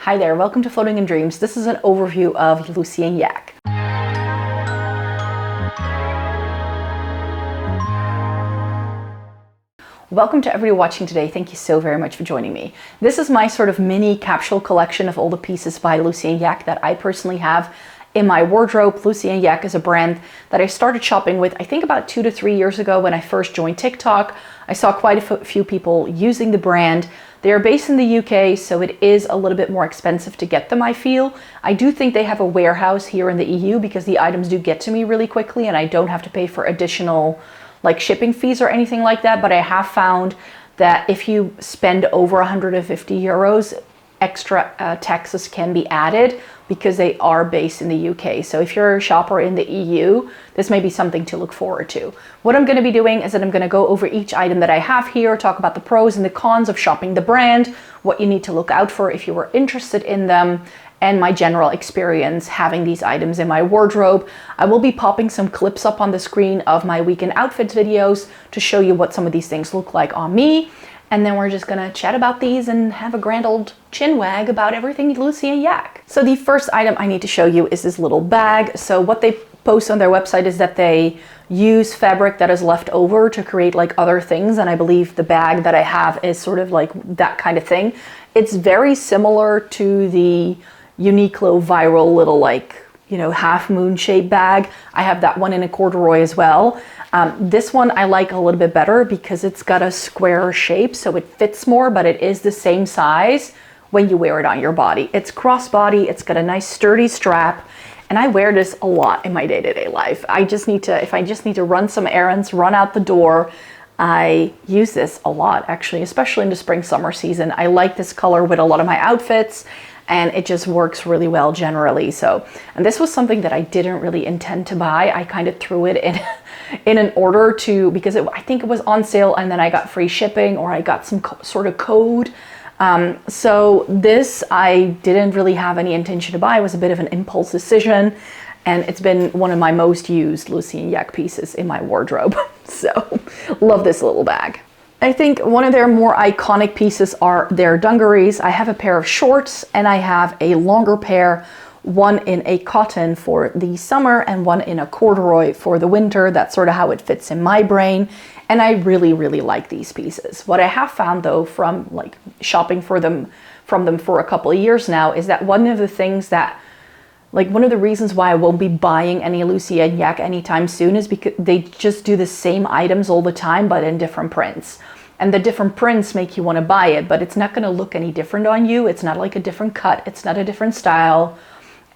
Hi there, welcome to Floating in Dreams. This is an overview of Lucy Yak. Welcome to everybody watching today. Thank you so very much for joining me. This is my sort of mini capsule collection of all the pieces by Lucy Yak that I personally have in my wardrobe. Lucy Yak is a brand that I started shopping with, I think about 2 to 3 years ago when I first joined TikTok. I saw quite a few people using the brand. They are based in the UK, so it is a little bit more expensive to get them, I feel. I do think they have a warehouse here in the EU because the items do get to me really quickly and I don't have to pay for additional like shipping fees or anything like that. But I have found that if you spend over 150 euros, extra taxes can be added because they are based in the UK. So if you're a shopper in the EU, this may be something to look forward to. What I'm going to be doing is that I'm going to go over each item that I have here, talk about the pros and the cons of shopping the brand, what you need to look out for if you were interested in them, and my general experience having these items in my wardrobe. I will be popping some clips up on the screen of my weekend outfits videos to show you what some of these things look like on me. And then we're just gonna chat about these and have a grand old chin wag about everything Lucy Yak. So the first item I need to show you is this little bag. So what they post on their website is that they use fabric that is left over to create like other things. And I believe the bag that I have is sort of like that kind of thing. It's very similar to the Uniqlo viral little like, you know, half moon shaped bag. I have that one in a corduroy as well. This one I like a little bit better because it's got a square shape, so it fits more, but it is the same size when you wear it on your body. It's crossbody, it's got a nice sturdy strap, and I wear this a lot in my day-to-day life. If I just need to run some errands, run out the door, I use this a lot actually, especially in the spring summer season. I like this color with a lot of my outfits, and it just works really well generally. So, and this was something that I didn't really intend to buy. I kind of threw it in an order to, because I think it was on sale and then I got free shipping or I got some sort of code. So this I didn't really have any intention to buy. It was a bit of an impulse decision, and it's been one of my most used Lucy Yak pieces in my wardrobe. So love this little bag. I think one of their more iconic pieces are their dungarees. I have a pair of shorts and I have a longer pair, one in a cotton for the summer and one in a corduroy for the winter. That's sort of how it fits in my brain. And I really, really like these pieces. What I have found though from like shopping from them for a couple of years now is that one of the things that, like one of the reasons why I won't be buying any Lucy Yak anytime soon is because they just do the same items all the time, but in different prints. And the different prints make you want to buy it, but it's not going to look any different on you. It's not like a different cut. It's not a different style.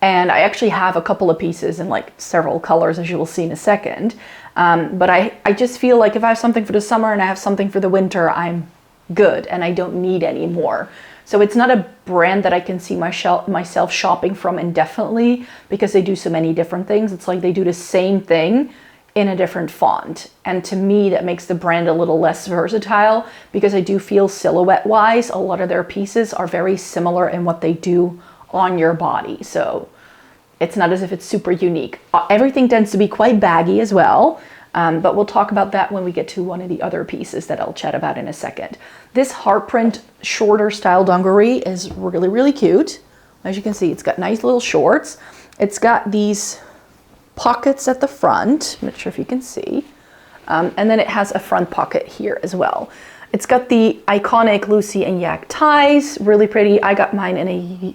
And I actually have a couple of pieces in like several colors, as you will see in a second. But I just feel like if I have something for the summer and I have something for the winter, I'm good and I don't need any more. So it's not a brand that I can see myself shopping from indefinitely because they do so many different things. It's like they do the same thing in a different font. And to me, that makes the brand a little less versatile because I do feel silhouette-wise, a lot of their pieces are very similar in what they do on your body. So it's not as if it's super unique. Everything tends to be quite baggy as well. But we'll talk about that when we get to one of the other pieces that I'll chat about in a second. This heart print shorter style dungaree is really, really cute. As you can see, it's got nice little shorts. It's got these pockets at the front. I'm not sure if you can see. And then it has a front pocket here as well. It's got the iconic Lucy Yak ties, really pretty. I got mine in a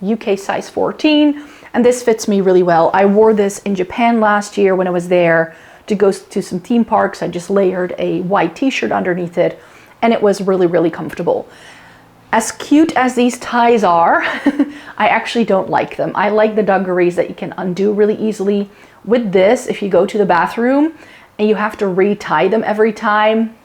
UK size 14, and this fits me really well. I wore this in Japan last year when I was there to go to some theme parks. I just layered a white t-shirt underneath it, and it was really, really comfortable. As cute as these ties are, I actually don't like them. I like the dungarees that you can undo really easily. With this, if you go to the bathroom and you have to re-tie them every time,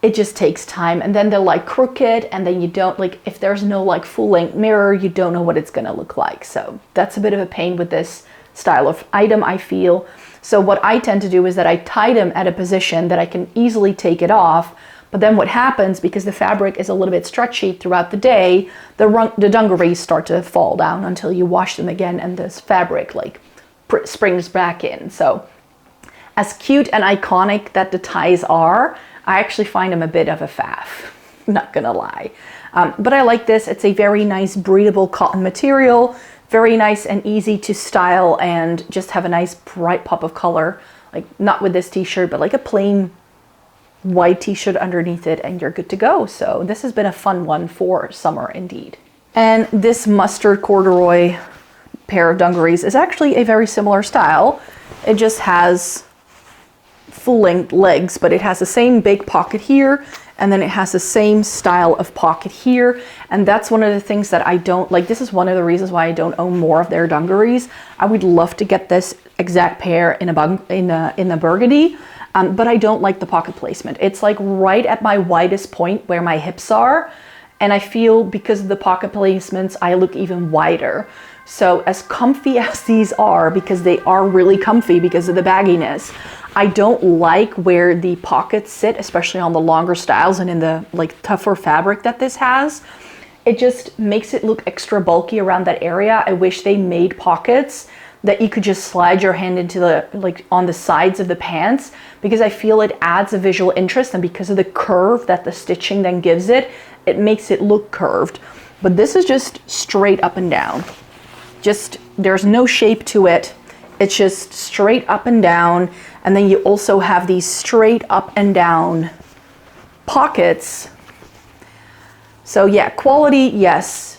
it just takes time. And then they're like crooked, and then you don't, like, if there's no like full-length mirror, you don't know what it's gonna look like. So that's a bit of a pain with this style of item, I feel. So what I tend to do is that I tie them at a position that I can easily take it off. But then what happens, because the fabric is a little bit stretchy throughout the day, the dungarees start to fall down until you wash them again and this fabric like springs back in. So as cute and iconic that the ties are, I actually find them a bit of a faff, not gonna lie. But I like this. It's a very nice breathable cotton material, very nice and easy to style and just have a nice bright pop of color. Like not with this t-shirt, but like a plain white t-shirt underneath it and you're good to go. So this has been a fun one for summer indeed. And this mustard corduroy pair of dungarees is actually a very similar style. It just has full-length legs, but it has the same big pocket here, and then it has the same style of pocket here. And that's one of the things that I don't like. This is one of the reasons why I don't own more of their dungarees. I would love to get this exact pair in a burgundy, but I don't like the pocket placement. It's like right at my widest point where my hips are, and I feel because of the pocket placements, I look even wider. So as comfy as these are, because they are really comfy because of the bagginess, I don't like where the pockets sit, especially on the longer styles and in the like tougher fabric that this has. It just makes it look extra bulky around that area. I wish they made pockets that you could just slide your hand into the, like on the sides of the pants, because I feel it adds a visual interest, and because of the curve that the stitching then gives it, it makes it look curved. But this is just straight up and down. Just, there's no shape to it. It's just straight up and down. And then you also have these straight up and down pockets. So yeah, quality, yes.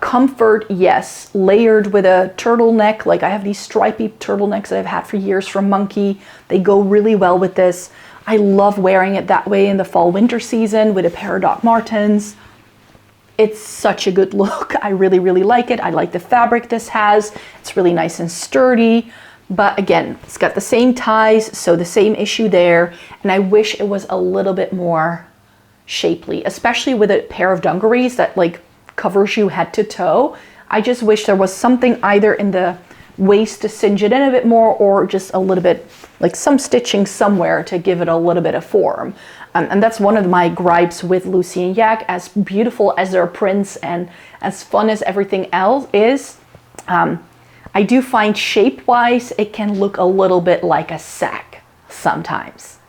Comfort, yes. Layered with a turtleneck. Like I have these stripy turtlenecks that I've had for years from Monkey. They go really well with this. I love wearing it that way in the fall winter season with a pair of Doc Martens. It's such a good look. I really, really like it. I like the fabric this has. It's really nice and sturdy. But again, it's got the same ties, so the same issue there. And I wish it was a little bit more shapely, especially with a pair of dungarees that like covers you head to toe. I just wish there was something either in the waist to cinch it in a bit more, or just a little bit, like some stitching somewhere to give it a little bit of form. And that's one of my gripes with Lucy and Yak. As beautiful as their prints and as fun as everything else is, I do find shape-wise it can look a little bit like a sack sometimes.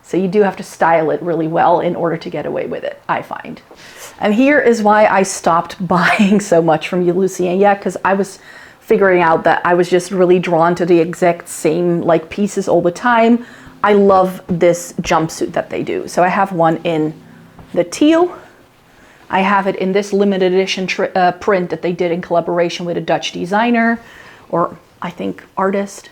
So you do have to style it really well in order to get away with it, I find. And here is why I stopped buying so much from Lucy and Yak, because I was figuring out that I was just really drawn to the exact same like pieces all the time. I love this jumpsuit that they do. So I have one in the teal. I have it in this limited edition print that they did in collaboration with a Dutch designer, or I think artist.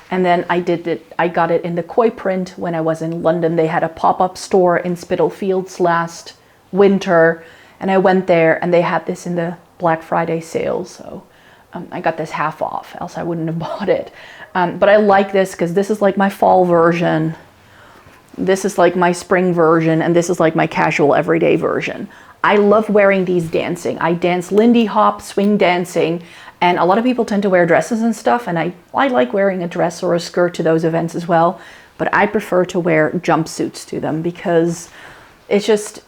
And then I got it in the koi print when I was in London. They had a pop-up store in Spitalfields last winter, and I went there and they had this in the Black Friday sale. So I got this half off, else I wouldn't have bought it. But I like this because this is like my fall version. This is like my spring version, and this is like my casual everyday version. I love wearing these dancing. I dance Lindy Hop, swing dancing, and a lot of people tend to wear dresses and stuff, and I like wearing a dress or a skirt to those events as well, but I prefer to wear jumpsuits to them because it's just,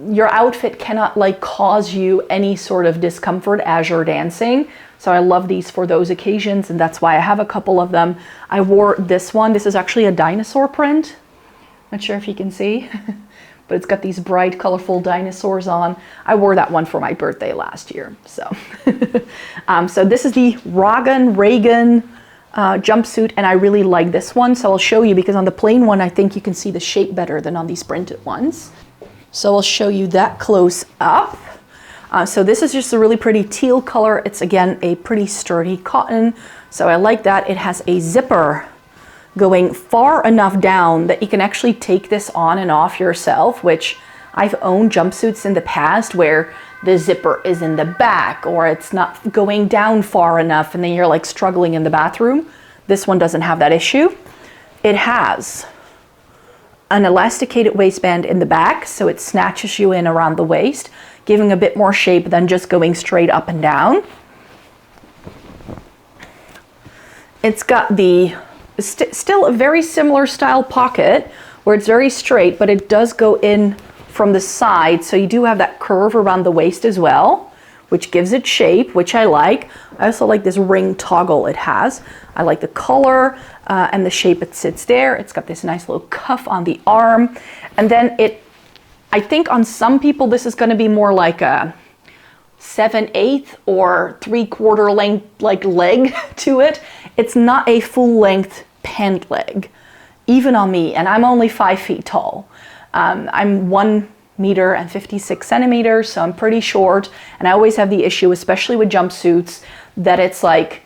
your outfit cannot like cause you any sort of discomfort as you're dancing. So I love these for those occasions, and that's why I have a couple of them. I wore this one. This is actually a dinosaur print. Not sure if you can see, but it's got these bright, colorful dinosaurs on. I wore that one for my birthday last year. So, so this is the Ragan jumpsuit, and I really like this one. So I'll show you, because on the plain one, I think you can see the shape better than on these printed ones. So I'll show you that close up. So this is just a really pretty teal color. It's again a pretty sturdy cotton. So I like that. It has a zipper going far enough down that you can actually take this on and off yourself, which I've owned jumpsuits in the past where the zipper is in the back or it's not going down far enough and then you're like struggling in the bathroom. This one doesn't have that issue. It has an elasticated waistband in the back, so it snatches you in around the waist, giving a bit more shape than just going straight up and down. It's got the still a very similar style pocket where it's very straight, but it does go in from the side, so you do have that curve around the waist as well, which gives it shape, which I like. I also like this ring toggle it has. I like the color and the shape it sits there. It's got this nice little cuff on the arm, and then it I think on some people this is going to be more like a 7/8 or 3/4 length like leg to it. It's not a full length pant leg, even on me, and I'm only 5 feet tall. I'm 1 meter and 56 centimeters, so I'm pretty short, and I always have the issue, especially with jumpsuits, that it's like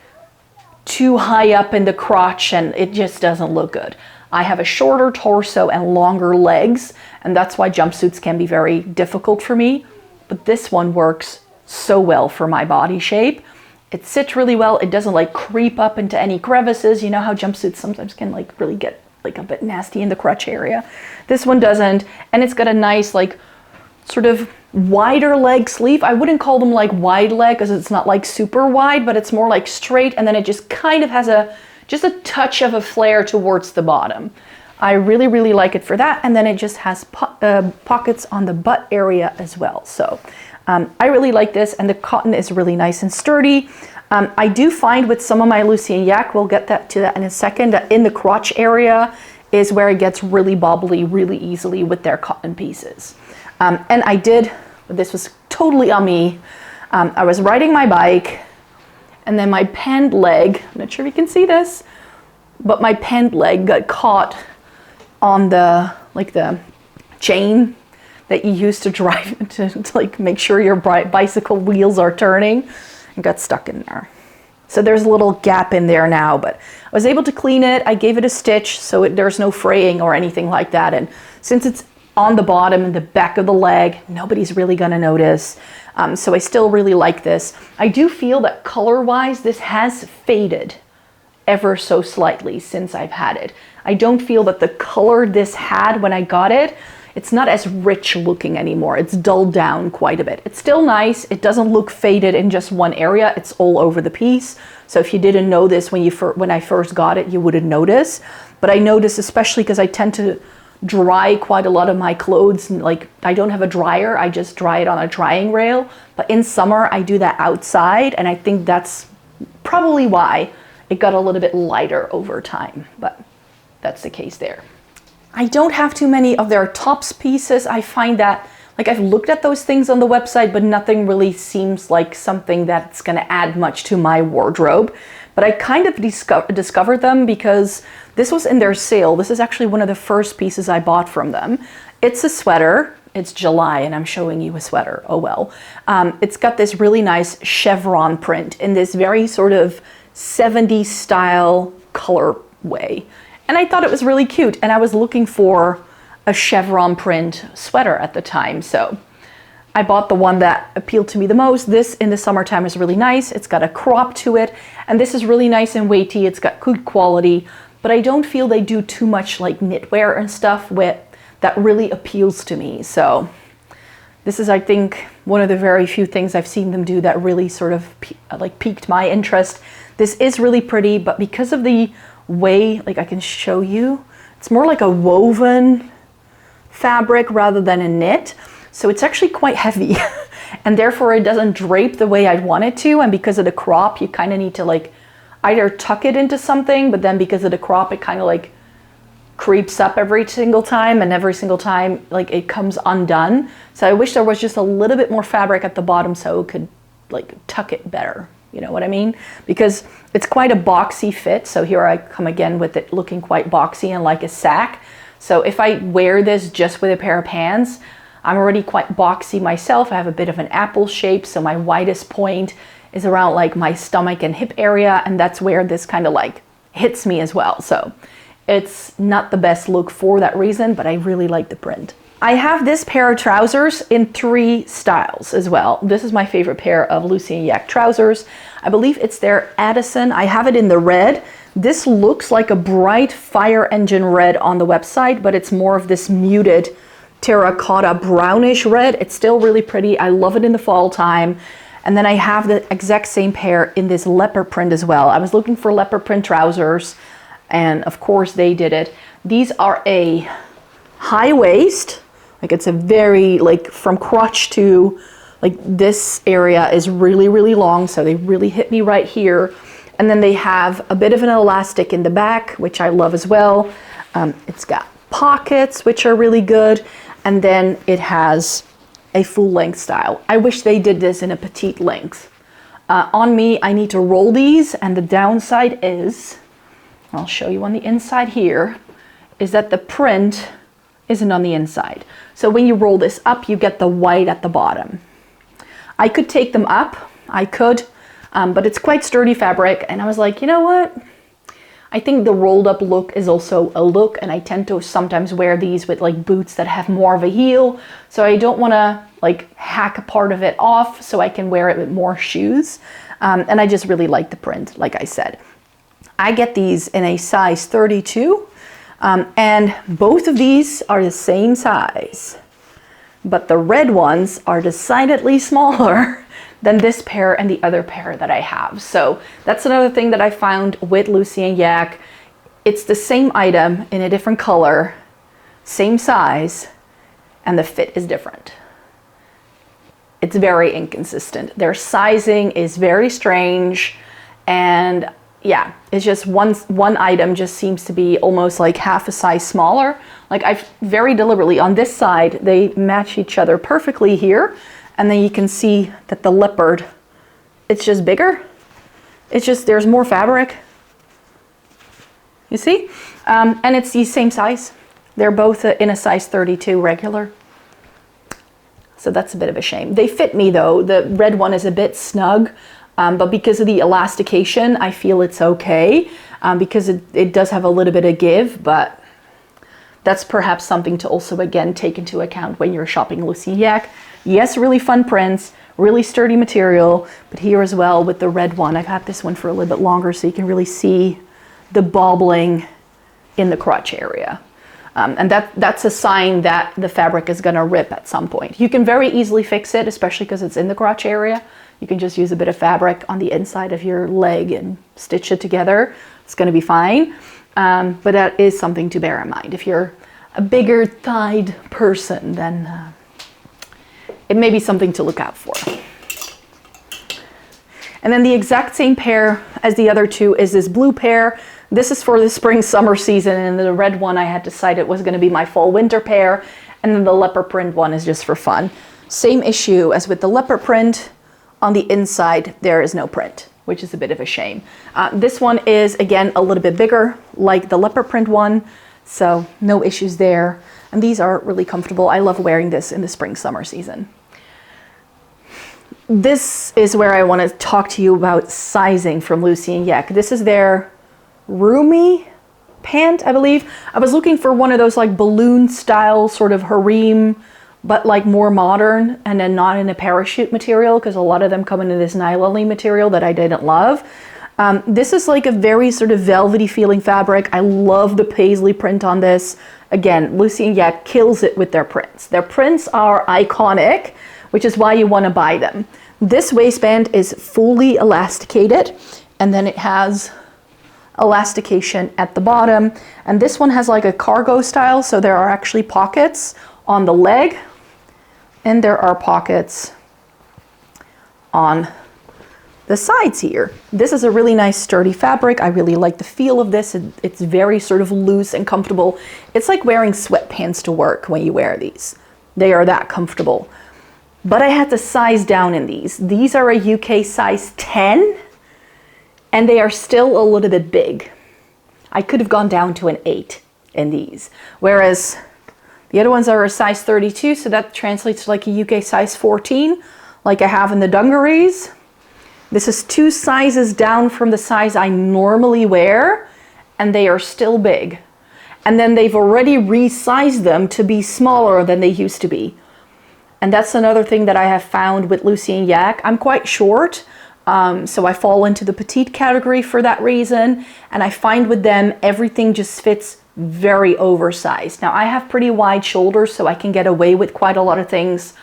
too high up in the crotch and it just doesn't look good. I have a shorter torso and longer legs, and that's why jumpsuits can be very difficult for me, but this one works so well for my body shape. It sits really well. It doesn't like creep up into any crevices. You know how jumpsuits sometimes can like really get like a bit nasty in the crotch area. This one doesn't, and it's got a nice like sort of wider leg sleeve. I wouldn't call them like wide leg because it's not like super wide, but it's more like straight, and then it just kind of has just a touch of a flare towards the bottom. I really, really like it for that, and then it just has pockets on the butt area as well. So I really like this, and the cotton is really nice and sturdy. I do find with some of my Lucy Yak, we'll get to that in a second, that in the crotch area is where it gets really bobbly really easily with their cotton pieces. And I did, this was totally on me, I was riding my bike, and then my pant leg, I'm not sure if you can see this, but my pant leg got caught on the chain that you use to drive to like make sure your bicycle wheels are turning, and got stuck in there. So there's a little gap in there now, but I was able to clean it. I gave it a stitch so there's no fraying or anything like that. And since it's on the bottom and the back of the leg, nobody's really gonna notice. So I still really like this. I do feel that color-wise, this has faded ever so slightly since I've had it. I don't feel that the color this had when I got it, it's not as rich looking anymore. It's dulled down quite a bit. It's still nice. It doesn't look faded in just one area. It's all over the piece. So if you didn't know this when I first got it, you wouldn't notice. But I notice, especially because I tend to dry quite a lot of my clothes. Like, I don't have a dryer. I just dry it on a drying rail. But in summer, I do that outside. And I think that's probably why it got a little bit lighter over time. But that's the case there. I don't have too many of their tops pieces. I find that, like, I've looked at those things on the website, but nothing really seems like something that's gonna add much to my wardrobe. But I kind of discovered them because this was in their sale. This is actually one of the first pieces I bought from them. It's a sweater. It's July and I'm showing you a sweater. Oh well. It's got this really nice chevron print in this very sort of 70s style colorway. And I thought it was really cute, and I was looking for a chevron print sweater at the time, so I bought the one that appealed to me the most. This in the summertime is really nice. It's got a crop to it, and this is really nice and weighty. It's got good quality, but I don't feel they do too much like knitwear and stuff with that really appeals to me. So this is, I think, one of the very few things I've seen them do that really sort of like piqued my interest. This is really pretty, but because of the way, like I can show you, it's more like a woven fabric rather than a knit, so it's actually quite heavy and therefore it doesn't drape the way I'd want it to. And because of the crop, you kind of need to like either tuck it into something, but then because of the crop, it kind of like creeps up every single time, and every single time like it comes undone. So I wish there was just a little bit more fabric at the bottom so it could like tuck it better. You know what I mean? Because it's quite a boxy fit. So here I come again with it looking quite boxy and like a sack. So if I wear this just with a pair of pants, I'm already quite boxy myself. I have a bit of an apple shape. So my widest point is around like my stomach and hip area. And that's where this kind of like hits me as well. So it's not the best look for that reason, but I really like the print. I have this pair of trousers in 3 styles as well. This is my favorite pair of Lucy Yak trousers. I believe it's their Addison. I have it in the red. This looks like a bright fire engine red on the website, but it's more of this muted terracotta brownish red. It's still really pretty. I love it in the fall time. And then I have the exact same pair in this leopard print as well. I was looking for leopard print trousers, and of course they did it. These are a high waist. Like it's a very, like from crotch to like this area is really, really long. So they really hit me right here. And then they have a bit of an elastic in the back, which I love as well. It's got pockets, which are really good. and then it has a full length style. I wish they did this in a petite length. On me, I need to roll these, and the downside is, I'll show you on the inside here, is that the print isn't on the inside. So when you roll this up, you get the white at the bottom. I could take them up, I could, but it's quite sturdy fabric, and I was like, you know what? I think the rolled up look is also a look, and I tend to sometimes wear these with like boots that have more of a heel, so I don't want to like hack a part of it off so I can wear it with more shoes. And I just really like the print, like I said. I get these in a size 32, and both of these are the same size, but the red ones are decidedly smaller than this pair and the other pair that I have. So that's another thing that I found with Lucy and Yak. It's the same item in a different color, same size, and the fit is different. It's very inconsistent. Their sizing is very strange, and yeah, it's just one item just seems to be almost like half a size smaller. Like I've very deliberately, on this side, they match each other perfectly here, and then you can see that the leopard, it's just bigger. It's just, there's more fabric. You see? And it's the same size. They're both in a size 32 regular. So that's a bit of a shame. They fit me though. The red one is a bit snug, but because of the elastication, I feel it's okay, because it does have a little bit of give, but that's perhaps something to also, again, take into account when you're shopping Lucy Yak. Yes, really fun prints, really sturdy material, but here as well with the red one, I've had this one for a little bit longer so you can really see the bobbling in the crotch area. And that's a sign that the fabric is gonna rip at some point. You can very easily fix it, especially because it's in the crotch area. You can just use a bit of fabric on the inside of your leg and stitch it together. It's gonna be fine. But that is something to bear in mind. If you're a bigger thighed person, then it may be something to look out for. And then the exact same pair as the other two is this blue pair. This is for the spring summer season, and the red one I had decided was going to be my fall winter pair, and then the leopard print one is just for fun. Same issue as with the leopard print. On the inside there is no print, which is a bit of a shame. This one is again a little bit bigger like the leopard print one, so no issues there, and these are really comfortable. I love wearing this in the spring summer season. This is where I want to talk to you about sizing from Lucy and Yak. This is their roomy pant, I believe. I was looking for one of those like balloon style sort of harem, but like more modern, and then not in a parachute material, because a lot of them come in this nylon-y material that I didn't love. This is like a very sort of velvety feeling fabric. I love the paisley print on this. Again, Lucy and Yak kills it with their prints. Their prints are iconic, which is why you want to buy them. This waistband is fully elasticated, and then it has elastication at the bottom, and this one has like a cargo style, so there are actually pockets on the leg, and there are pockets on the sides here. This is a really nice sturdy fabric. I really like the feel of this. It's very sort of loose and comfortable. It's like wearing sweatpants to work when you wear these. They are that comfortable. But I had to size down in these. These are a UK size 10, and they are still a little bit big. I could have gone down to an 8 in these, whereas the other ones are a size 32, so that translates to like a UK size 14, like I have in the dungarees. This is 2 sizes down from the size I normally wear, and they are still big. And then they've already resized them to be smaller than they used to be. And that's another thing that I have found with Lucy and Yak. I'm quite short, so I fall into the petite category for that reason. And I find with them, everything just fits very oversized. Now I have pretty wide shoulders, so I can get away with quite a lot of things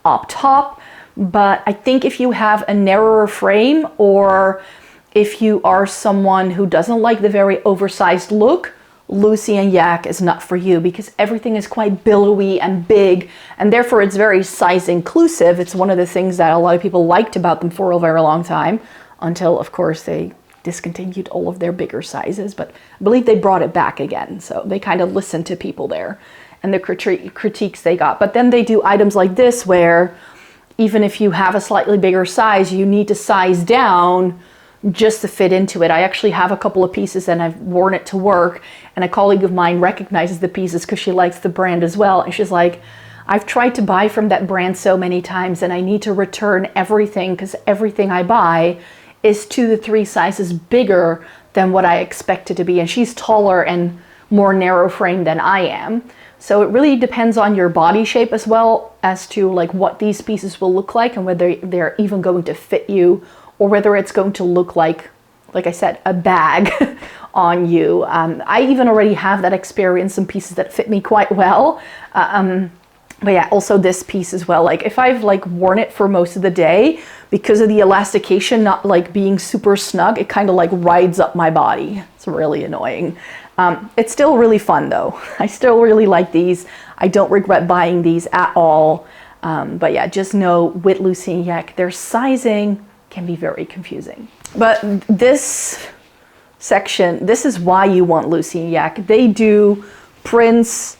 up top. But I think if you have a narrower frame, or if you are someone who doesn't like the very oversized look, Lucy and Yak is not for you, because everything is quite billowy and big, and therefore it's very size inclusive. It's one of the things that a lot of people liked about them for a very long time, until of course they discontinued all of their bigger sizes, but I believe they brought it back again, so they kind of listened to people there. and the critiques they got. But then they do items like this where even if you have a slightly bigger size, you need to size down just to fit into it. I actually have a couple of pieces and I've worn it to work, and a colleague of mine recognizes the pieces because she likes the brand as well. And she's like, I've tried to buy from that brand so many times and I need to return everything because everything I buy is 2 to 3 sizes bigger than what I expect it to be. And she's taller and more narrow framed than I am. So it really depends on your body shape as well as to like what these pieces will look like and whether they're even going to fit you or whether it's going to look like I said, a bag on you. I even already have that experience, some pieces that fit me quite well. But yeah, also this piece as well. Like if I've like worn it for most of the day, because of the elastication not like being super snug, it kind of like rides up my body. It's really annoying. It's still really fun though. I still really like these. I don't regret buying these at all. But yeah, just know with Lucy Yak, their sizing can be very confusing. But this section, this is why you want Lucy Yak. They do prints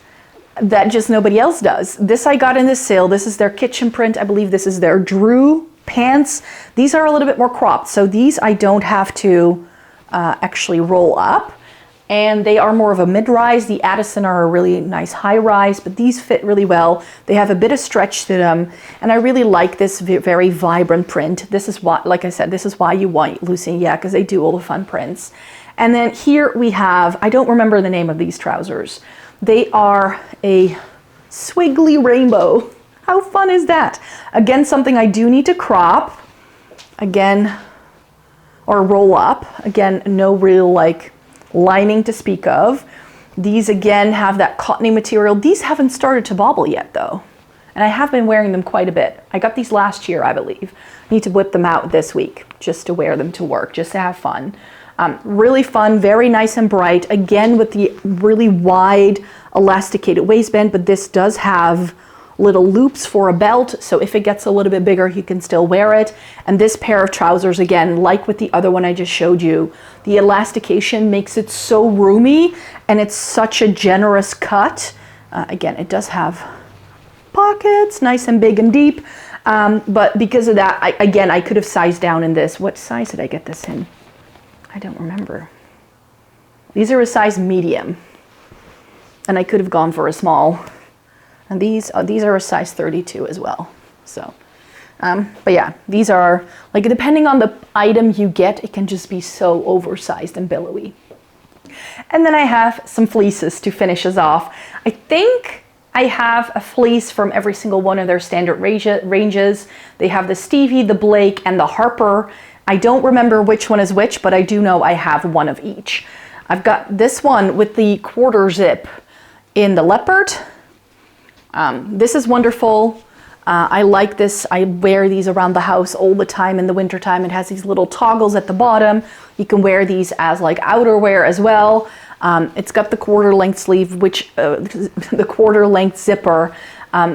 that just nobody else does. This I got in this sale. This is their kitchen print. I believe this is their Drew pants. These are a little bit more cropped. So these I don't have to actually roll up. And they are more of a mid-rise. The Addison are a really nice high-rise, but these fit really well. They have a bit of stretch to them. And I really like this very vibrant print. This is why, like I said, this is why you want Lucy Yak, because they do all the fun prints. And then here we have, I don't remember the name of these trousers. They are a squiggly rainbow. How fun is that? Again, something I do need to crop. Again, or roll up. Again, no real like lining to speak of. These again have that cottony material. These haven't started to bobble yet though. And I have been wearing them quite a bit. I got these last year, I believe. Need to whip them out this week just to wear them to work, just to have fun. Really fun, very nice and bright. Again, with the really wide elasticated waistband, but this does have little loops for a belt. So if it gets a little bit bigger, you can still wear it. And this pair of trousers, again, like with the other one I just showed you, the elastication makes it so roomy and it's such a generous cut. Again, it does have pockets, nice and big and deep. But because of that, I could have sized down in this. What size did I get this in? I don't remember. These are a size medium, and I could have gone for a small. And these are a size 32 as well. So, but yeah, these are like, depending on the item you get, it can just be so oversized and billowy. And then I have some fleeces to finish us off. I think I have a fleece from every single one of their standard ranges. They have the Stevie, the Blake, and the Harper. I don't remember which one is which, but I do know I have one of each. I've got this one with the quarter zip in the leopard. This is wonderful. I like this. I wear these around the house all the time in the winter time. It has these little toggles at the bottom. You can wear these as like outerwear as well. It's got the quarter length sleeve, which the quarter length zipper,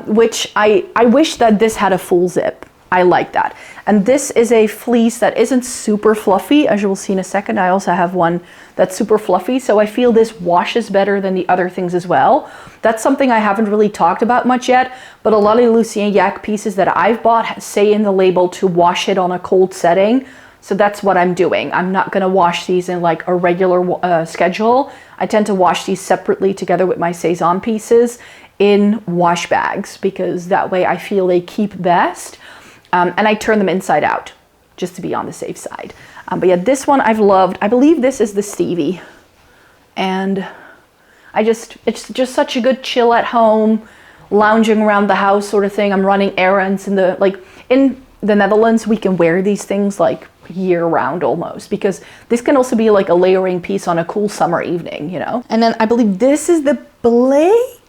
which I wish that this had a full zip. I like that. And this is a fleece that isn't super fluffy, as you will see in a second. I also have one that's super fluffy, so I feel this washes better than the other things as well. That's something I haven't really talked about much yet, but a lot of the Lucy Yak pieces that I've bought say in the label to wash it on a cold setting. So that's what I'm doing. I'm not gonna wash these in like a regular schedule. I tend to wash these separately together with my Saison pieces in wash bags, because that way I feel they keep best. And I turn them inside out just to be on the safe side. But yeah, this one I've loved. I believe this is the Stevie. And it's just such a good chill at home, lounging around the house sort of thing. I'm running errands in the Netherlands, we can wear these things like year round almost, because this can also be like a layering piece on a cool summer evening, you know? And then I believe this is the Blake,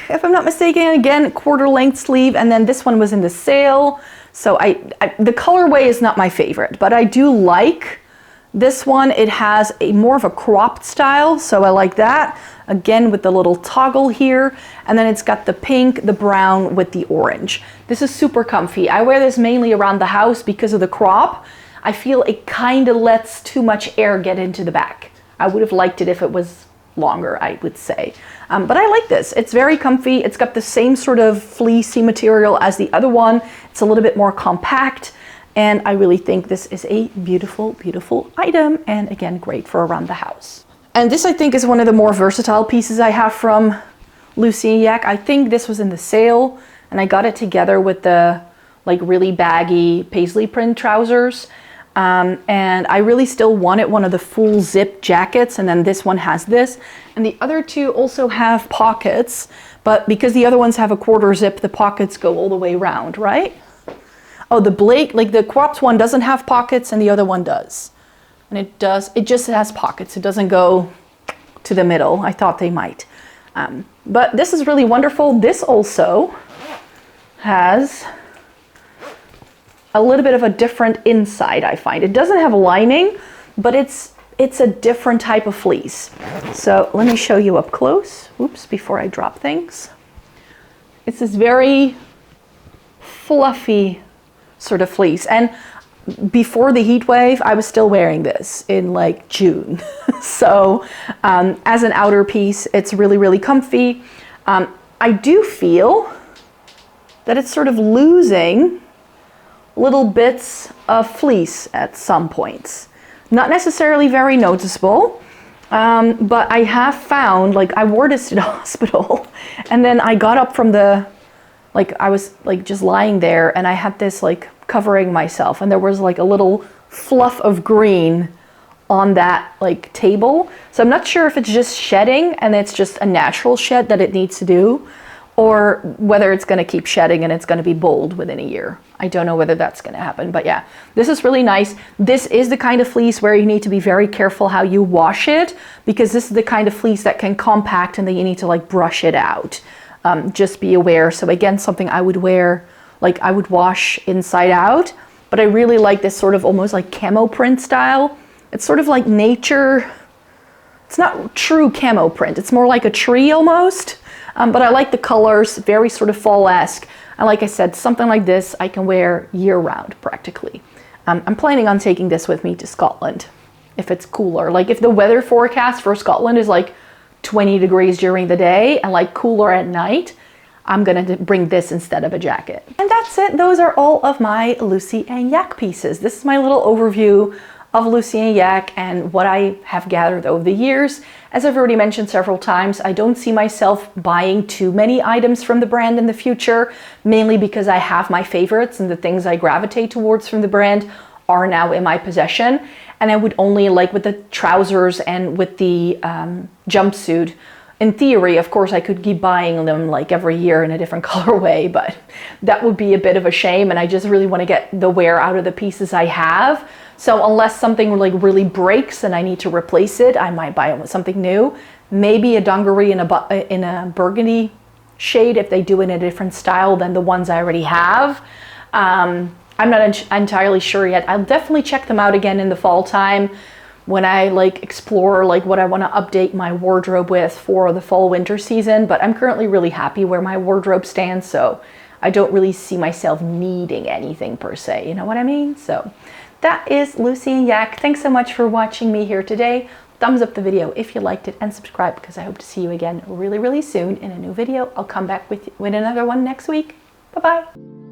if I'm not mistaken, again, quarter length sleeve. And then this one was in the sale. So the colorway is not my favorite, but I do like this one. It has a more of a cropped style, so I like that. Again, with the little toggle here. And then it's got the pink, the brown with the orange. This is super comfy. I wear this mainly around the house because of the crop. I feel it kind of lets too much air get into the back. I would have liked it if it was longer, I would say. But I like this. It's very comfy. It's got the same sort of fleecy material as the other one. It's a little bit more compact. And I really think this is a beautiful, beautiful item. And again, great for around the house. And this, I think, is one of the more versatile pieces I have from Lucy Yak. I think this was in the sale, and I got it together with the like really baggy paisley print trousers. And I really still wanted one of the full zip jackets, and then this one has this. And the other two also have pockets, but because the other ones have a quarter zip, the pockets go all the way around, right? Oh, the Blake, like the cropped one doesn't have pockets and the other one does. And it does, it just has pockets. It doesn't go to the middle. I thought they might. But this is really wonderful. This also has a little bit of a different inside, I find. It doesn't have a lining, but it's a different type of fleece. So let me show you up close. Oops, before I drop things. It's this very fluffy sort of fleece. And before the heat wave, I was still wearing this in like June. So as an outer piece, it's really, really comfy. I do feel that it's sort of losing little bits of fleece at some points. Not necessarily very noticeable, but I have found, like I wore this to the hospital and then I got up from the, like I was like just lying there and I had this like covering myself and there was like a little fluff of green on that like table. So I'm not sure if it's just shedding and it's just a natural shed that it needs to do, or whether it's going to keep shedding and it's going to be bold within a year. I don't know whether that's going to happen, but yeah, this is really nice. This is the kind of fleece where you need to be very careful how you wash it, because this is the kind of fleece that can compact and then you need to like brush it out. Just be aware. So again, something I would wear, like I would wash inside out, but I really like this sort of almost like camo print style. It's sort of like nature. It's not true camo print. It's more like a tree almost. But I like the colors, very sort of fall-esque. And like I said, something like this I can wear year-round practically. I'm planning on taking this with me to Scotland if it's cooler. Like if the weather forecast for Scotland is like 20 degrees during the day and like cooler at night, I'm gonna bring this instead of a jacket. And that's it. Those are all of my Lucy and Yak pieces. This is my little overview of Lucy and Yak and what I have gathered over the years. As I've already mentioned several times, I don't see myself buying too many items from the brand in the future, mainly because I have my favorites and the things I gravitate towards from the brand are now in my possession. And I would only, like with the trousers and with the jumpsuit, in theory, of course, I could keep buying them like every year in a different colorway, but that would be a bit of a shame. And I just really want to get the wear out of the pieces I have. So unless something like really breaks and I need to replace it, I might buy something new. Maybe a dungaree in a burgundy shade if they do it in a different style than the ones I already have. I'm not entirely sure yet. I'll definitely check them out again in the fall time when I like explore like what I want to update my wardrobe with for the fall winter season. But I'm currently really happy where my wardrobe stands, so I don't really see myself needing anything per se, you know what I mean? So that is Lucy and Yak. Thanks so much for watching me here today. Thumbs up the video if you liked it and subscribe, because I hope to see you again really, really soon in a new video. I'll come back with another one next week. Bye-bye.